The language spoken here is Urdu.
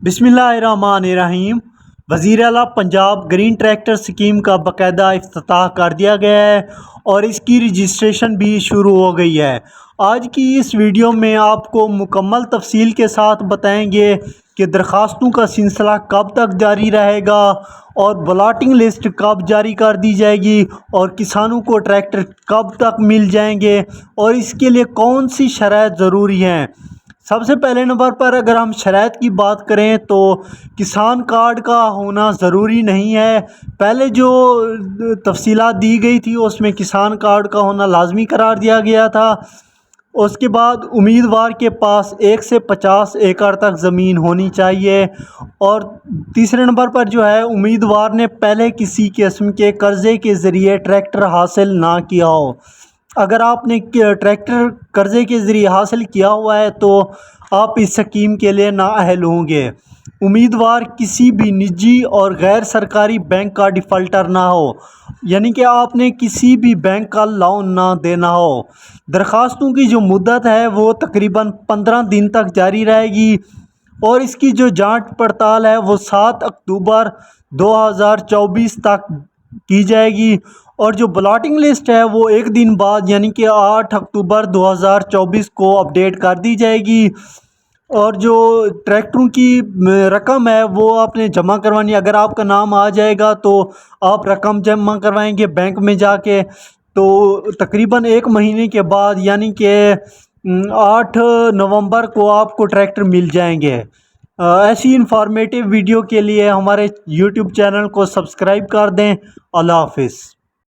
بسم اللہ الرحمن الرحیم۔ وزیر اعلیٰ پنجاب گرین ٹریکٹر سکیم کا باقاعدہ افتتاح کر دیا گیا ہے اور اس کی رجسٹریشن بھی شروع ہو گئی ہے۔ آج کی اس ویڈیو میں آپ کو مکمل تفصیل کے ساتھ بتائیں گے کہ درخواستوں کا سلسلہ کب تک جاری رہے گا اور بلاٹنگ لسٹ کب جاری کر دی جائے گی اور کسانوں کو ٹریکٹر کب تک مل جائیں گے اور اس کے لیے کون سی شرائط ضروری ہیں۔ سب سے پہلے نمبر پر اگر ہم شرائط کی بات کریں تو کسان کارڈ کا ہونا ضروری نہیں ہے۔ پہلے جو تفصیلات دی گئی تھی اس میں کسان کارڈ کا ہونا لازمی قرار دیا گیا تھا۔ اس کے بعد امیدوار کے پاس 1 سے 50 ایکڑ تک زمین ہونی چاہیے، اور تیسرے نمبر پر جو ہے امیدوار نے پہلے کسی قسم کے قرضے کے ذریعے ٹریکٹر حاصل نہ کیا ہو۔ اگر آپ نے ٹریکٹر قرضے کے ذریعے حاصل کیا ہوا ہے تو آپ اس سکیم کے لیے نااہل ہوں گے۔ امیدوار کسی بھی نجی اور غیر سرکاری بینک کا ڈیفالٹر نہ ہو، یعنی کہ آپ نے کسی بھی بینک کا لون نہ دینا ہو۔ درخواستوں کی جو مدت ہے وہ تقریباً 15 دن تک جاری رہے گی، اور اس کی جو جانچ پڑتال ہے وہ 7 اکتوبر 2024 تک کی جائے گی، اور جو بلاٹنگ لسٹ ہے وہ ایک دن بعد یعنی کہ 8 اکتوبر 2024 کو اپڈیٹ کر دی جائے گی۔ اور جو ٹریکٹروں کی رقم ہے وہ آپ نے جمع کروانی ہے۔ اگر آپ کا نام آ جائے گا تو آپ رقم جمع کروائیں گے بینک میں جا کے، تو تقریباً 1 مہینے کے بعد یعنی کہ 8 نومبر کو آپ کو ٹریکٹر مل جائیں گے۔ ایسی انفارمیٹیو ویڈیو کے لیے ہمارے یوٹیوب چینل کو سبسکرائب کر دیں۔ اللہ حافظ۔